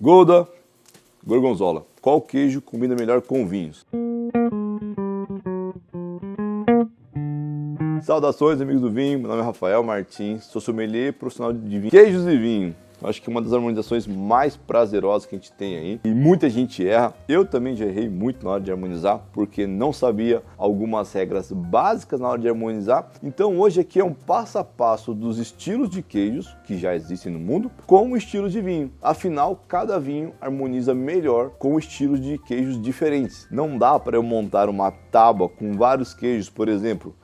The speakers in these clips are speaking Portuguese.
Gouda, Gorgonzola. Qual queijo combina melhor com vinhos? Saudações, amigos do vinho. Meu nome é Rafael Martins, sou sommelier profissional de vinho, queijos e vinho. Acho que é uma das harmonizações mais prazerosas que a gente tem aí. E muita gente erra. Eu também já errei muito na hora de harmonizar, porque não sabia algumas regras básicas na hora de harmonizar. Então hoje aqui é um passo a passo dos estilos de queijos que já existem no mundo com o estilo de vinho. Afinal, cada vinho harmoniza melhor com estilos de queijos diferentes. Não dá para eu montar uma tábua com vários queijos, por exemplo,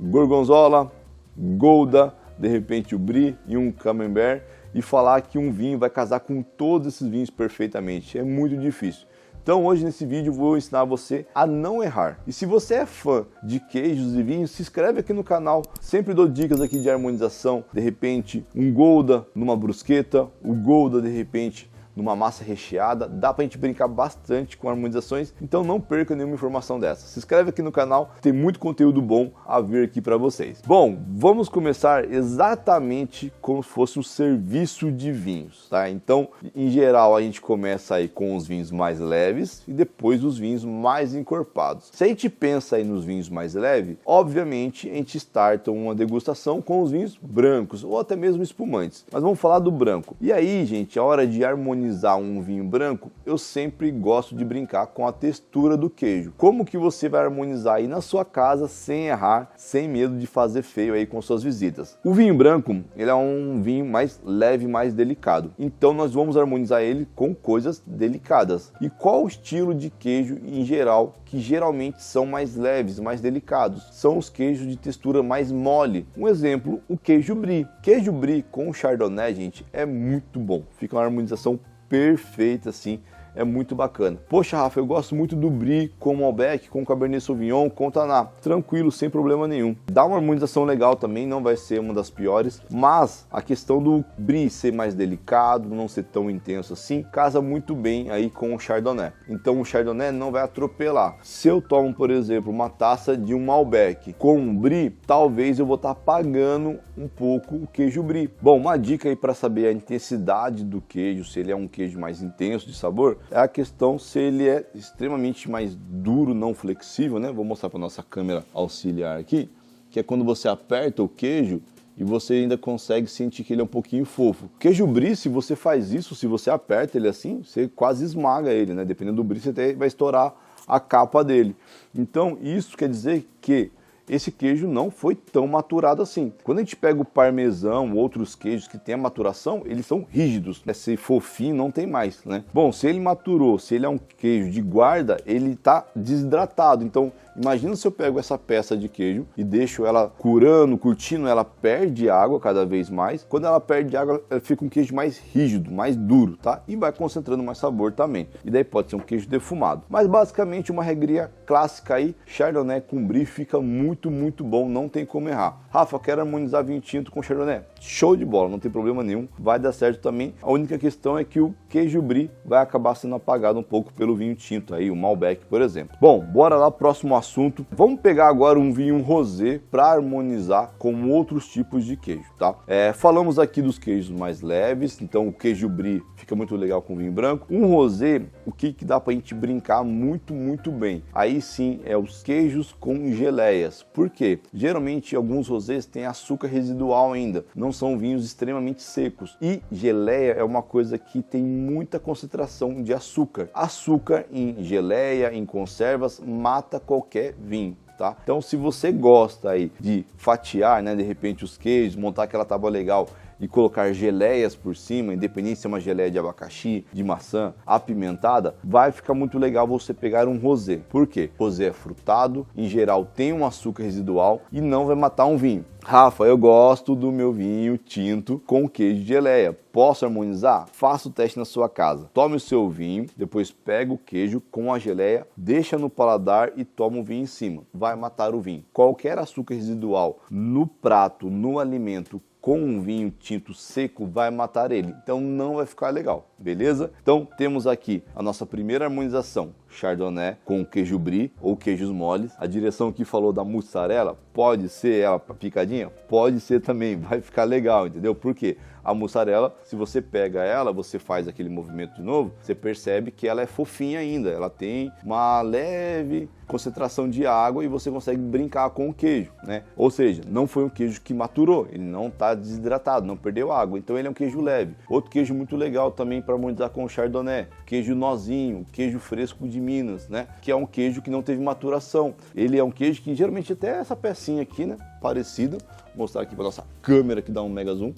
Gorgonzola, Gouda, de repente o Brie e um Camembert, e falar que um vinho vai casar com todos esses vinhos perfeitamente. É muito difícil. Então hoje nesse vídeo eu vou ensinar você a não errar. E se você é fã de queijos e vinhos, se inscreve aqui no canal. Sempre dou dicas aqui de harmonização. De repente um Gouda numa brusqueta, o Gouda de repente numa massa recheada. Dá pra gente brincar bastante com harmonizações, então não perca nenhuma informação dessa. Se inscreve aqui no canal, tem muito conteúdo bom a vir aqui para vocês. Bom, vamos começar exatamente como se fosse um serviço de vinhos, tá? Então, em geral, a gente começa aí com os vinhos mais leves e depois os vinhos mais encorpados. Se a gente pensa aí nos vinhos mais leves, obviamente a gente starta uma degustação com os vinhos brancos ou até mesmo espumantes. Mas vamos falar do branco. E aí, gente, a hora de harmonizar um vinho branco, eu sempre gosto de brincar com a textura do queijo. Como que você vai harmonizar aí na sua casa sem errar, sem medo de fazer feio aí com suas visitas? O vinho branco, ele é um vinho mais leve, mais delicado. Então nós vamos harmonizar ele com coisas delicadas. E qual o estilo de queijo em geral que geralmente são mais leves, mais delicados? São os queijos de textura mais mole. Um exemplo, o queijo Brie. Queijo Brie com Chardonnay, gente, é muito bom. Fica uma harmonização perfeita assim, é muito bacana. Poxa, Rafa, eu gosto muito do Brie com Malbec, com Cabernet Sauvignon, com Taná. Tranquilo, sem problema nenhum. Dá uma harmonização legal também, não vai ser uma das piores, mas a questão do Brie ser mais delicado, não ser tão intenso assim, casa muito bem aí com o Chardonnay. Então o Chardonnay não vai atropelar. Se eu tomo, por exemplo, uma taça de um Malbec com um Brie, talvez eu vou estar apagando um pouco o queijo Brie. Bom, uma dica aí para saber a intensidade do queijo, se ele é um queijo mais intenso de sabor, é a questão se ele é extremamente mais duro, não flexível, né? Vou mostrar para nossa câmera auxiliar aqui, que é quando você aperta o queijo e você ainda consegue sentir que ele é um pouquinho fofo. Queijo Brie, se você faz isso, se você aperta ele assim, você quase esmaga ele, né? Dependendo do Brie, você até vai estourar a capa dele. Então, isso quer dizer que esse queijo não foi tão maturado assim. Quando a gente pega o parmesão, outros queijos que tem a maturação, eles são rígidos. Esse fofinho não tem mais, né? Bom, se ele maturou, se ele é um queijo de guarda, ele está desidratado. Então, imagina se eu pego essa peça de queijo e deixo ela curando, curtindo, ela perde água cada vez mais. Quando ela perde água, ela fica um queijo mais rígido, mais duro, tá? E vai concentrando mais sabor também. E daí pode ser um queijo defumado. Mas basicamente uma regrinha clássica aí, Chardonnay com Brie fica muito bom, não tem como errar. Rafa, eu quero harmonizar vinho tinto com Chardonnay. Show de bola, não tem problema nenhum, vai dar certo também. A única questão é que o queijo Brie vai acabar sendo apagado um pouco pelo vinho tinto aí, o Malbec, por exemplo. Bom, bora lá, próximo assunto. Vamos pegar agora um vinho rosé para harmonizar com outros tipos de queijo, tá? Falamos aqui dos queijos mais leves, então o queijo Brie fica muito legal com vinho branco. Um rosé, o que dá pra gente brincar muito bem? Aí sim, é os queijos com geleias. Por quê? Geralmente alguns rosés têm açúcar residual ainda, não são vinhos extremamente secos. E geleia é uma coisa que tem muita concentração de açúcar. Açúcar em geleia, em conservas, mata qualquer vinho. Tá? Então, se você gosta aí de fatiar, né, de repente os queijos, montar aquela tábua legal e colocar geleias por cima, independente se é uma geleia de abacaxi, de maçã, apimentada, vai ficar muito legal você pegar um rosé. Por quê? Rosé é frutado, em geral tem um açúcar residual e não vai matar um vinho. Rafa, eu gosto do meu vinho tinto com queijo de geleia. Posso harmonizar? Faça o teste na sua casa. Tome o seu vinho, depois pega o queijo com a geleia, deixa no paladar e toma o vinho em cima. Vai matar o vinho. Qualquer açúcar residual no prato, no alimento, com um vinho tinto seco vai matar ele, então não vai ficar legal, beleza? Então temos aqui a nossa primeira harmonização, chardonnay com queijo brie ou queijos moles. A direção que falou da mussarela, pode ser ela picadinha? Pode ser também, vai ficar legal, entendeu? Por quê? A mussarela, se você pega ela, você faz aquele movimento de novo, você percebe que ela é fofinha ainda, ela tem uma leve concentração de água e você consegue brincar com o queijo, né? Ou seja, não foi um queijo que maturou, ele não está desidratado, não perdeu água, então ele é um queijo leve. Outro queijo muito legal também para harmonizar com o chardonnay, queijo nozinho, queijo fresco de Minas, né? Que é um queijo que não teve maturação. Ele é um queijo que geralmente até essa pecinha aqui, né? Parecido, vou mostrar aqui para nossa câmera que dá um mega zoom.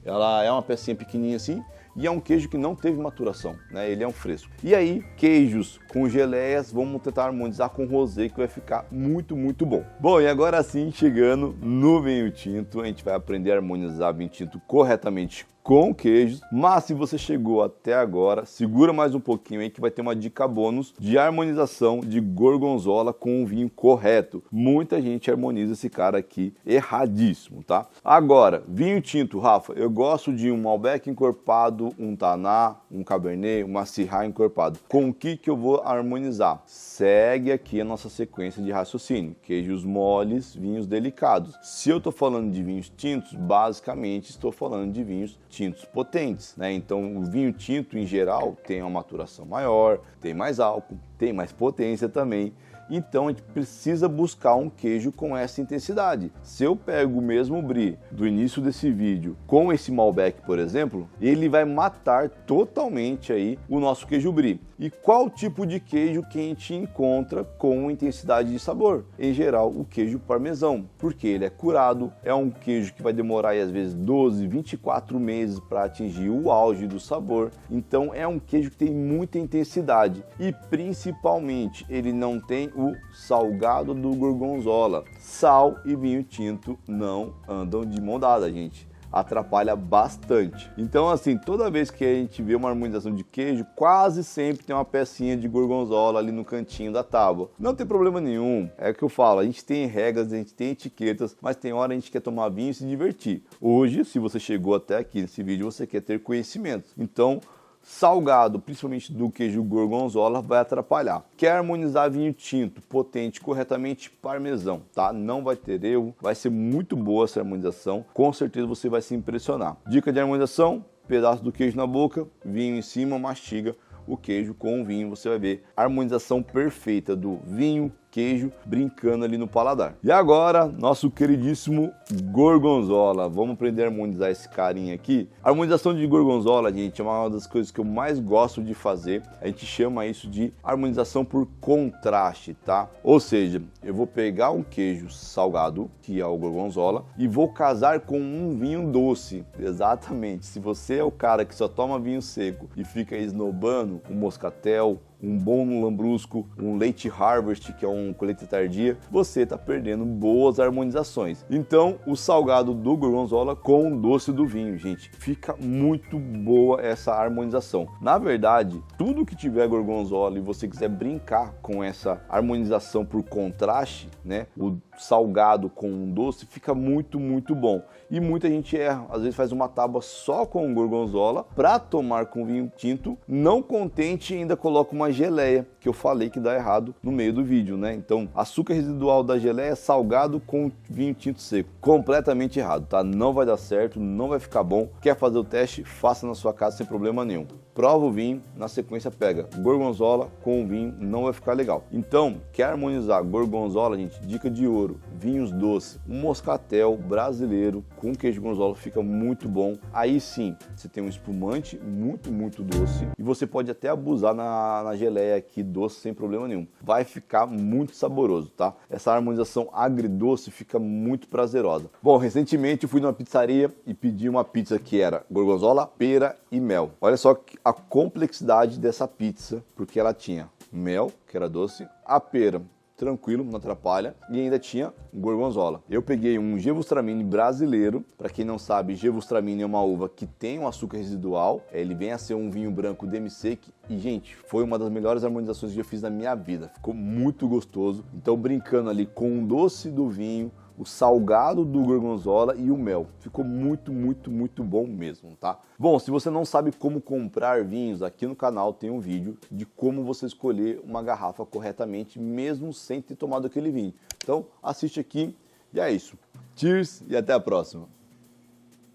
Ela é uma pecinha pequenininha assim e é um queijo que não teve maturação, né? Ele é um fresco. E aí, queijos com geleias, vamos tentar harmonizar com rosé, que vai ficar muito, muito bom. Bom, e agora sim, chegando no vinho tinto, a gente vai aprender a harmonizar vinho tinto corretamente com queijos, mas se você chegou até agora, segura mais um pouquinho aí que vai ter uma dica bônus de harmonização de gorgonzola com o vinho correto. Muita gente harmoniza esse cara aqui erradíssimo, tá? Agora, vinho tinto, Rafa, eu gosto de um Malbec encorpado, um Taná, um Cabernet, uma Syrah encorpado. Com o que eu vou harmonizar? Segue aqui a nossa sequência de raciocínio. Queijos moles, vinhos delicados. Se eu tô falando de vinhos tintos, basicamente estou falando de vinhos tintos potentes, né? Então o vinho tinto em geral tem uma maturação maior, tem mais álcool, tem mais potência também. Então a gente precisa buscar um queijo com essa intensidade. Se eu pego o mesmo brie do início desse vídeo com esse Malbec, por exemplo, ele vai matar totalmente aí o nosso queijo brie. E qual tipo de queijo que a gente encontra com intensidade de sabor? Em geral, o queijo parmesão, porque ele é curado, é um queijo que vai demorar aí, às vezes 12, 24 meses para atingir o auge do sabor. Então é um queijo que tem muita intensidade e principalmente ele não tem o salgado do gorgonzola. Sal e vinho tinto não andam de mão dada, gente. Atrapalha bastante. Então, assim, toda vez que a gente vê uma harmonização de queijo, quase sempre tem uma pecinha de gorgonzola ali no cantinho da tábua. Não tem problema nenhum, é o que eu falo, a gente tem regras, a gente tem etiquetas, mas tem hora a gente quer tomar vinho e se divertir. Hoje, se você chegou até aqui nesse vídeo, você quer ter conhecimento. Então, salgado, principalmente do queijo gorgonzola, vai atrapalhar. Quer harmonizar vinho tinto potente corretamente, parmesão, tá? Não vai ter erro, vai ser muito boa essa harmonização, com certeza você vai se impressionar. Dica de harmonização: pedaço do queijo na boca, vinho em cima, mastiga o queijo com o vinho, você vai ver a harmonização perfeita do vinho, queijo, brincando ali no paladar. E agora, nosso queridíssimo gorgonzola. Vamos aprender a harmonizar esse carinha aqui. A harmonização de gorgonzola, gente, é uma das coisas que eu mais gosto de fazer. A gente chama isso de harmonização por contraste, tá? Ou seja, eu vou pegar um queijo salgado, que é o gorgonzola, e vou casar com um vinho doce. Exatamente. Se você é o cara que só toma vinho seco e fica esnobando um moscatel, um bom lambrusco, um leite harvest, que é um colheita tardia, você está perdendo boas harmonizações. Então, o salgado do gorgonzola com o doce do vinho, gente, fica muito boa essa harmonização. Na verdade, tudo que tiver gorgonzola e você quiser brincar com essa harmonização por contraste, né, o salgado com um doce, fica muito, muito bom. E muita gente erra, às vezes faz uma tábua só com gorgonzola para tomar com vinho tinto, não contente ainda coloca uma geleia, que eu falei que dá errado no meio do vídeo, né? Então, açúcar residual da geleia salgado com vinho tinto seco. Completamente errado, tá? Não vai dar certo, não vai ficar bom. Quer fazer o teste? Faça na sua casa sem problema nenhum. Prova o vinho, na sequência pega gorgonzola com o vinho, não vai ficar legal. Então, quer harmonizar gorgonzola, gente? Dica de ouro, vinhos doces. Um moscatel brasileiro com queijo gorgonzola fica muito bom. Aí sim, você tem um espumante muito, muito doce e você pode até abusar na geleia aqui doce sem problema nenhum. Vai ficar muito saboroso, tá? Essa harmonização agridoce fica muito prazerosa. Bom, recentemente eu fui numa pizzaria e pedi uma pizza que era gorgonzola, pera e mel. Olha só a complexidade dessa pizza, porque ela tinha mel, que era doce, a pera, tranquilo, não atrapalha, e ainda tinha gorgonzola. Eu peguei um Gewürztraminer brasileiro. Para quem não sabe, Gewürztraminer é uma uva que tem um açúcar residual, ele vem a ser um vinho branco demi-sec e, gente, foi uma das melhores harmonizações que eu fiz na minha vida. Ficou muito gostoso. Então, brincando ali com o doce do vinho, o salgado do gorgonzola e o mel. Ficou muito, muito, muito bom mesmo, tá? Bom, se você não sabe como comprar vinhos, aqui no canal tem um vídeo de como você escolher uma garrafa corretamente, mesmo sem ter tomado aquele vinho. Então, assiste aqui e é isso. Cheers e até a próxima!